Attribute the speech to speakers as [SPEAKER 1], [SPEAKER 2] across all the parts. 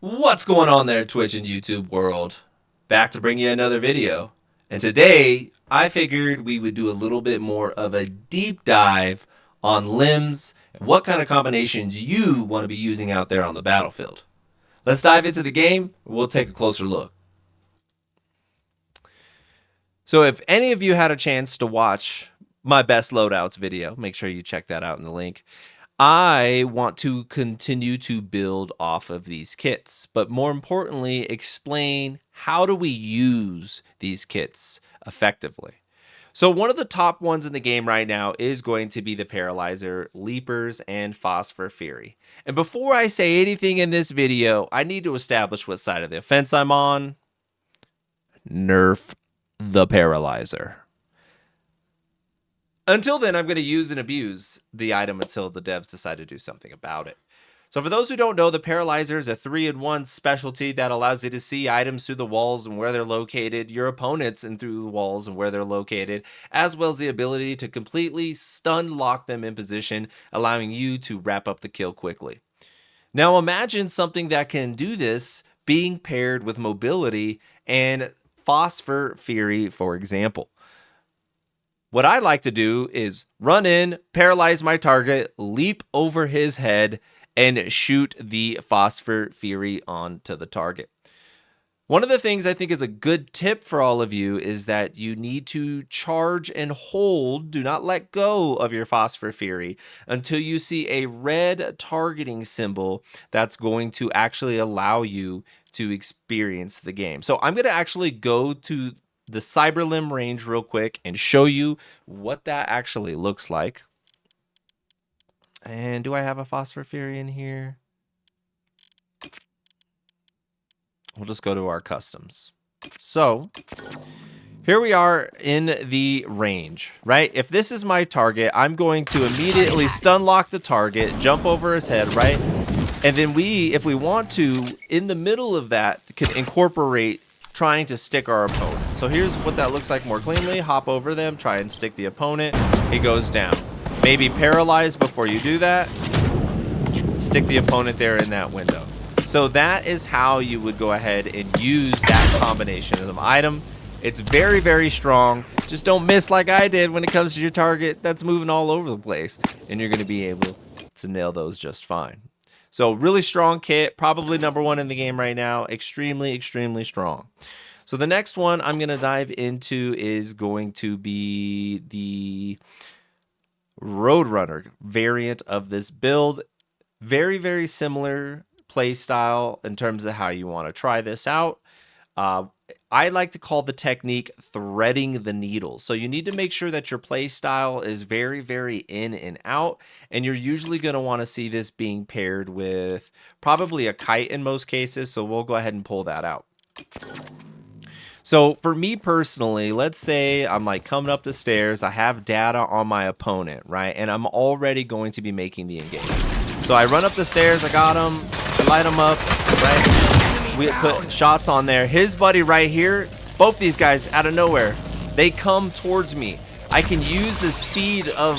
[SPEAKER 1] What's going on there, Twitch and YouTube world? Back to bring you another video. And today, I figured we would do a little bit more of a deep dive on limbs and what kind of combinations you want to be using out there on the battlefield. Let's dive into the game. We'll take a closer look. So if any of you had a chance to watch my best loadouts video, make sure you check that out in the link. I want to continue to build off of these kits, but more importantly, explain how do we use these kits effectively. So one of the top ones in the game right now is going to be the Paralyzer, Leapers, and Phosphor Fury. And before I say anything in this video, I need to establish what side of the fence I'm on. Nerf the Paralyzer. Until then, I'm going to use and abuse the item until the devs decide to do something about it. So for those who don't know, the Paralyzer is a 3-in-1 specialty that allows you to see items through the walls and where they're located, your opponents and through the walls and where they're located, as well as the ability to completely stun lock them in position, allowing you to wrap up the kill quickly. Now imagine something that can do this being paired with mobility and Phosphor Fury, for example. What I like to do is run in, paralyze my target, leap over his head, and shoot the Phosphor Fury onto the target. One of the things I think is a good tip for all of you is that you need to charge and hold, do not let go of your Phosphor Fury until you see a red targeting symbol that's going to actually allow you to experience the game. So I'm going to actually go to the Cyberlimb range real quick and show you what that actually looks like. And do I have a Phosphor Fury in here? We'll just go to our customs. So here we are in the range, right? If this is my target, I'm going to immediately stun lock the target, jump over his head, right? And then if we want to, in the middle of that, can incorporate trying to stick our opponent. So here's what that looks like more cleanly. Hop over them, try and stick the opponent. He goes down. Maybe paralyze before you do that. Stick the opponent there in that window. So that is how you would go ahead and use that combination of item. It's very, very strong. Just don't miss like I did when it comes to your target that's moving all over the place. And you're going to be able to nail those just fine. So really strong kit, probably #1 in the game right now. Extremely, extremely strong. So the next one I'm going to dive into is going to be the Roadrunner variant of this build. Very, very similar play style in terms of how you want to try this out. I like to call the technique threading the needle. So you need to make sure that your play style is very, very in and out. And you're usually going to want to see this being paired with probably a kite in most cases. So we'll go ahead and pull that out. So for me personally, let's say I'm like coming up the stairs. I have data on my opponent, right? And I'm already going to be making the engagement. So I run up the stairs. I got him. I light him up, right? We put shots on there. His buddy right here, both these guys out of nowhere, they come towards me. I can use the speed of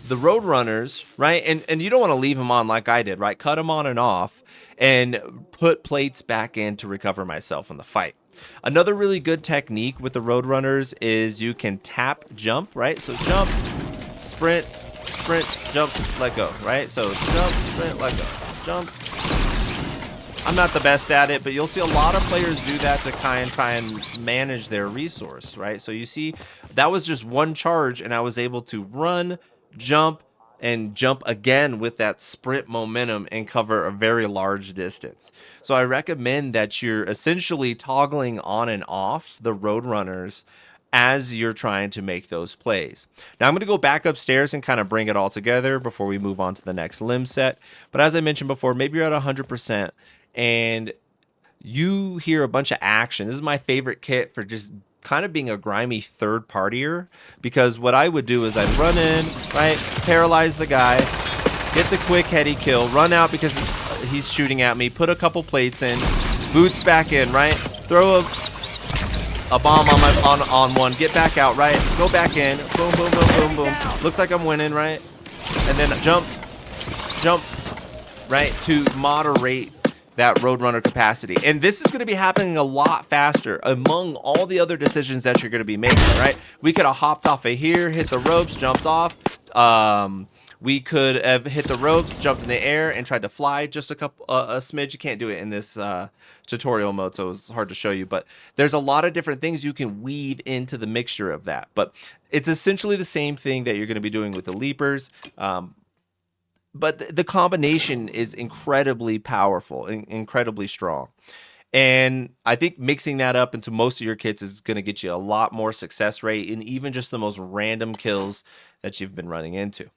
[SPEAKER 1] the Roadrunners, right? And you don't want to leave them on like I did, right? Cut them on and off and put plates back in to recover myself in the fight. Another really good technique with the Roadrunners is you can tap jump, right? So jump, sprint, jump, let go, right? So jump, sprint, let go, jump. I'm not the best at it, but you'll see a lot of players do that to try and manage their resource, right? So you see, that was just one charge, and I was able to run, jump, and jump again with that sprint momentum and cover a very large distance. So I recommend that you're essentially toggling on and off the Roadrunners as you're trying to make those plays. Now I'm going to go back upstairs and kind of bring it all together before we move on to the next limb set. But as I mentioned before, maybe you're at 100%. And you hear a bunch of action. This is my favorite kit for just kind of being a grimy third partier, because what I would do is I'd run in, right, paralyze the guy, get the quick heady kill, run out because he's shooting at me, put a couple plates in, boots back in, right, throw a bomb on one, get back out, right, go back in, boom, boom, boom, boom, boom. Looks like I'm winning, right, and then jump, right, to moderate that Roadrunner capacity. And this is going to be happening a lot faster among all the other decisions that you're going to be making, right? We could have hopped off of here, hit the ropes, jumped off. We could have hit the ropes, jumped in the air, and tried to fly just a smidge. You can't do it in this tutorial mode, so it's hard to show you. But there's a lot of different things you can weave into the mixture of that. But it's essentially the same thing that you're going to be doing with the leapers. But the combination is incredibly powerful, incredibly strong. And I think mixing that up into most of your kits is going to get you a lot more success rate in even just the most random kills that you've been running into.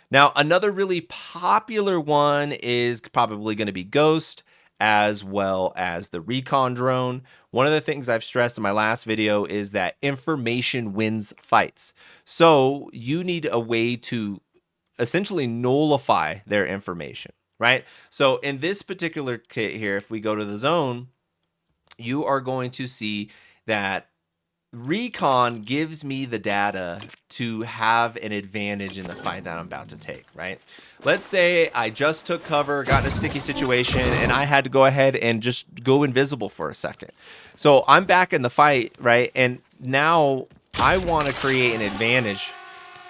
[SPEAKER 1] Now, another really popular one is probably going to be Ghost, as well as the Recon drone. One of the things I've stressed in my last video is that information wins fights. So you need a way to essentially nullify their information, right? So in this particular kit here, if we go to the zone, you are going to see that Recon gives me the data to have an advantage in the fight that I'm about to take, right? Let's say I just took cover, got in a sticky situation, and I had to go ahead and just go invisible for a second. So I'm back in the fight, right? And now I want to create an advantage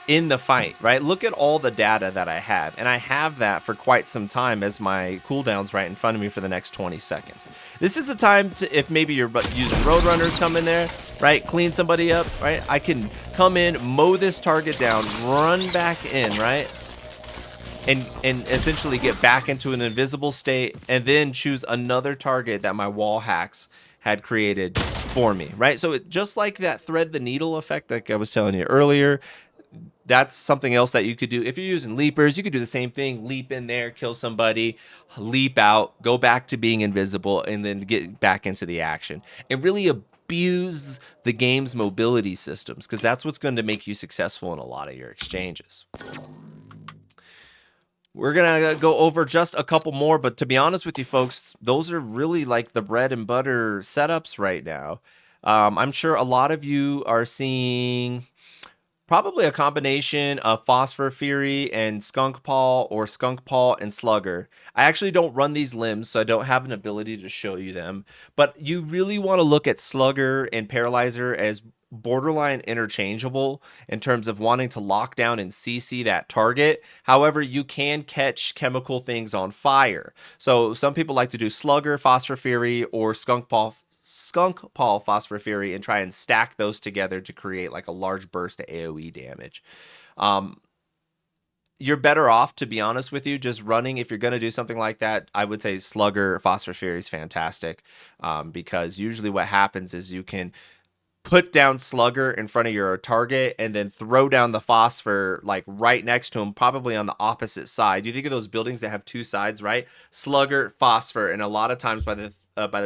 [SPEAKER 1] in the fight, right? Look at all the data that I have, and I have that for quite some time as my cooldown's right in front of me for the next 20 seconds. This is the time to, if maybe you're using Roadrunners, come in there, right? Clean somebody up, right? I can come in, mow this target down, run back in, right? And essentially get back into an invisible state, and then choose another target that my wall hacks had created for me, right? So it, just like that thread the needle effect like I was telling you earlier, that's something else that you could do. If you're using leapers, you could do the same thing. Leap in there, kill somebody, leap out, go back to being invisible, and then get back into the action. And really abuse the game's mobility systems, because that's what's going to make you successful in a lot of your exchanges. We're going to go over just a couple more, but to be honest with you folks, those are really like the bread and butter setups right now. I'm sure a lot of you are seeing probably a combination of Phosphor Fury and Skunk Paw, or Skunk Paw and Slugger. I actually don't run these limbs, so I don't have an ability to show you them. But you really want to look at Slugger and Paralyzer as borderline interchangeable in terms of wanting to lock down and CC that target. However, you can catch chemical things on fire. So some people like to do Slugger, Phosphor Fury, or Skunk Paw Phosphor Fury and try and stack those together to create like a large burst of AoE damage. You're better off, to be honest with you, just running. If you're going to do something like that, I would say Slugger Phosphor Fury is fantastic, because usually what happens is you can put down Slugger in front of your target and then throw down the Phosphor like right next to him, probably on the opposite side. You think of those buildings that have two sides, right? Slugger, Phosphor, and a lot of times by the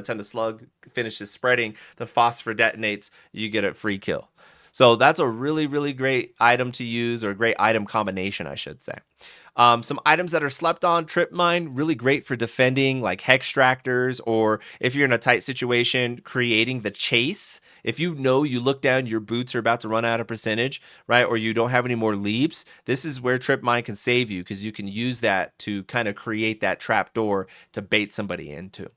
[SPEAKER 1] time the slug finishes spreading, the Phosphor detonates, you get a free kill. So that's a really, really great item to use, or a great item combination, I should say. Some items that are slept on: Trip Mine, really great for defending like Hextractors, or if you're in a tight situation, creating the chase. If you know you look down, your boots are about to run out of percentage, right? Or you don't have any more leaps, this is where Trip Mine can save you, because you can use that to kind of create that trap door to bait somebody into.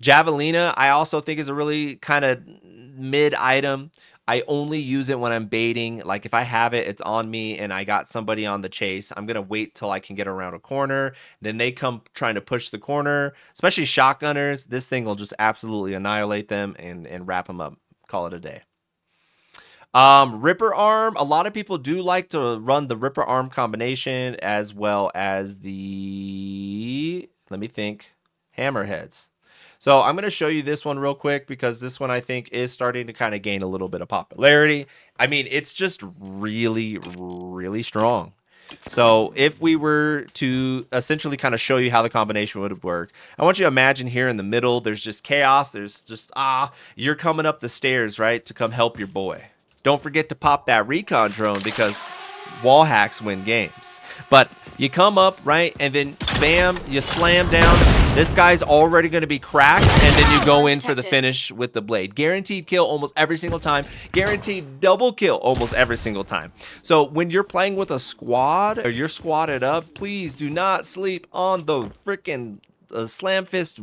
[SPEAKER 1] Javelina, I also think, is a really kind of mid item. I only use it when I'm baiting. Like if I have it, it's on me and I got somebody on the chase, I'm going to wait till I can get around a corner. Then they come trying to push the corner, especially shotgunners. This thing will just absolutely annihilate them and wrap them up. Call it a day. Ripper Arm, a lot of people do like to run the Ripper Arm combination, as well as the, let me think, Hammerheads. So I'm going to show you this one real quick, because this one I think is starting to kind of gain a little bit of popularity. I mean, it's just really, really strong. So if we were to essentially kind of show you how the combination would work, I want you to imagine here in the middle, there's just chaos. There's just, you're coming up the stairs, right, to come help your boy. Don't forget to pop that Recon drone, because wall hacks win games. But you come up, right, and then bam, you slam down. This guy's already going to be cracked, and then you go in for the finish with the blade. Guaranteed kill almost every single time. Guaranteed double kill almost every single time. So when you're playing with a squad, or you're squatted up, please do not sleep on the freaking slam fist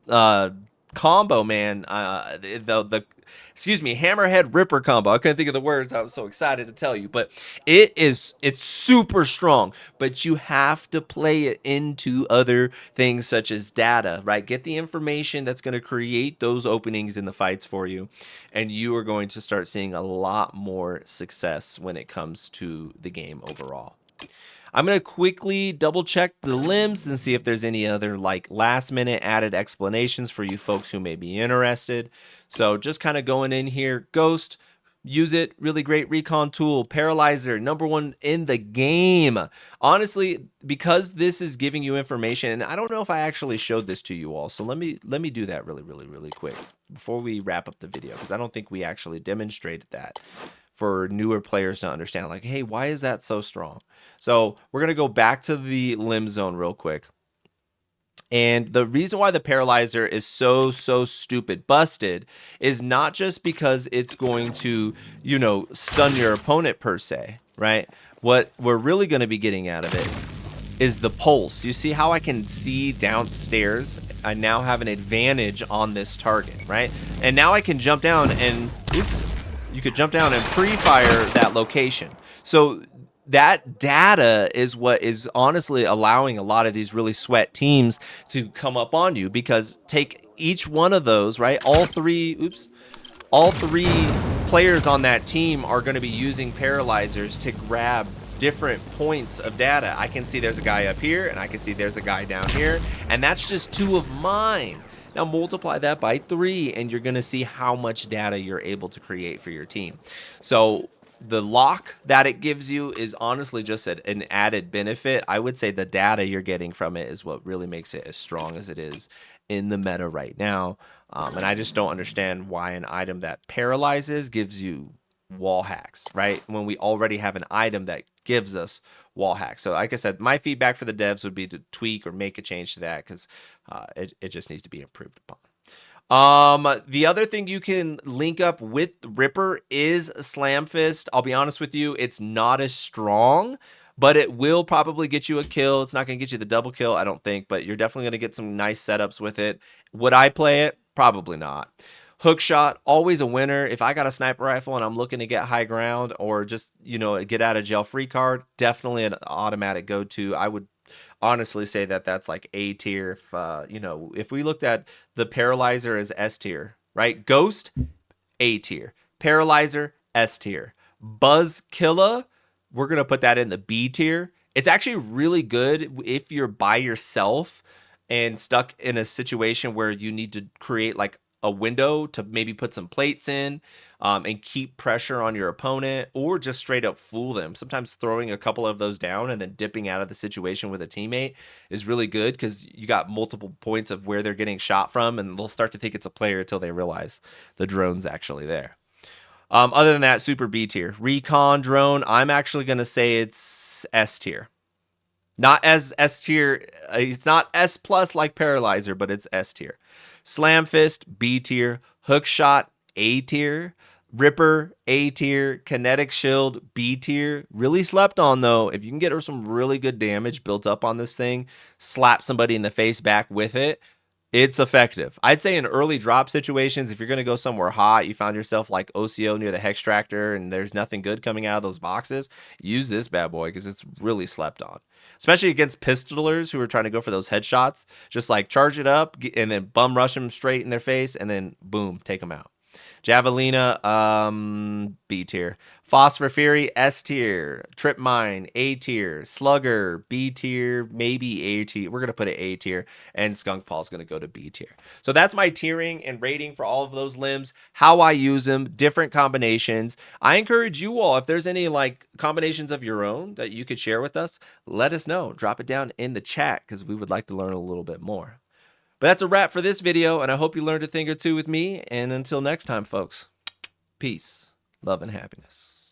[SPEAKER 1] combo, man. The excuse me, Hammerhead Ripper combo. I couldn't think of the words. I was so excited to tell you, but it's super strong. But you have to play it into other things such as data, right? Get the information that's going to create those openings in the fights for you, and you are going to start seeing a lot more success when it comes to the game overall. I'm going to quickly double check the limbs and see if there's any other like last minute added explanations for you folks who may be interested. So just kind of going in here, Ghost, use it, really great recon tool. Paralyzer, #1 in the game. Honestly, because this is giving you information, and I don't know if I actually showed this to you all, so let me do that really quick before we wrap up the video, because I don't think we actually demonstrated that for newer players to understand, like, hey, why is that so strong? So we're going to go back to the limb zone real quick. And the reason why the Paralyzer is so stupid busted is not just because it's going to, you know, stun your opponent per se, right? What we're really going to be getting out of it is the pulse. You see how I can see downstairs? I now have an advantage on this target, right? And now I can jump down and, oops, you could jump down and pre-fire that location. So that data is what is honestly allowing a lot of these really sweat teams to come up on you, because take each one of those, right? All three players on that team are going to be using paralyzers to grab different points of data. I can see there's a guy up here, and I can see there's a guy down here, and that's just 2 of mine. Now multiply that by 3, and you're going to see how much data you're able to create for your team. So the lock that it gives you is honestly just an added benefit. I would say the data you're getting from it is what really makes it as strong as it is in the meta right now. And I just don't understand why an item that paralyzes gives you wall hacks, right? When we already have an item that gives us wall hacks. So like I said, my feedback for the devs would be to tweak or make a change to that, because it just needs to be improved upon. The other thing you can link up with Ripper is Slam Fist. I'll be honest with you, it's not as strong, but it will probably get you a kill. It's not going to get you the double kill, I don't think, but you're definitely going to get some nice setups with it. Would I play it? Probably not. Hook shot, always a winner. If I got a sniper rifle and I'm looking to get high ground or just, you know, get out of jail free card, definitely an automatic go-to. I would honestly say that that's like A tier. If, you know, if we looked at the Paralyzer as S tier, right? Ghost, A tier. Paralyzer, S tier. Buzz Killa, we're going to put that in the B tier. It's actually really good if you're by yourself and stuck in a situation where you need to create like a window to maybe put some plates in and keep pressure on your opponent, or just straight up fool them. Sometimes throwing a couple of those down and then dipping out of the situation with a teammate is really good, because you got multiple points of where they're getting shot from, and they'll start to think it's a player until they realize the drone's actually there. Other than that, super B tier. Recon drone, I'm actually going to say it's S tier. Not as S tier, it's not S plus like Paralyzer, but it's S tier. Slam Fist, B tier. Hook shot, A tier. Ripper, A tier. Kinetic Shield, B tier. Really slept on though. If you can get some really good damage built up on this thing, slap somebody in the face back with it, it's effective. I'd say in early drop situations, if you're going to go somewhere hot, you found yourself like OCO near the Hex Tractor and there's nothing good coming out of those boxes, use this bad boy, because it's really slept on. Especially against pistolers who are trying to go for those headshots. Just like charge it up and then bum rush them straight in their face and then boom, take them out. Javelina, B tier. Phosphor Fury, S tier. Trip Mine, A tier. Slugger, B tier, maybe A tier. We're going to put it A tier. And Skunk Paul's going to go to B tier. So that's my tiering and rating for all of those limbs, how I use them, different combinations. I encourage you all, if there's any like combinations of your own that you could share with us, let us know. Drop it down in the chat, because we would like to learn a little bit more. But that's a wrap for this video, and I hope you learned a thing or two with me. And until next time, folks, peace, love, and happiness.